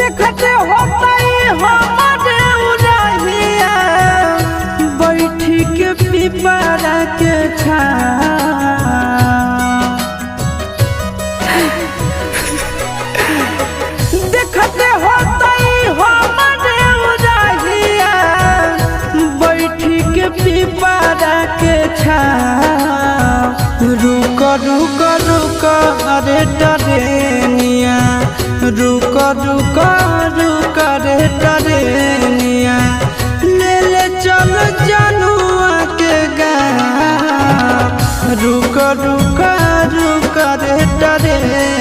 देखते होता हमारे उड़हिया बैठी के पिपरा के देखते होता हमारे उड़हिया बैठी के पिपरा के रुक रुक रुक अरे टरेनिया रुक रुक रुक रे टरेनिया ले ले चल जनुआ के गाँव रुक रुक रुक रे टरेनिया।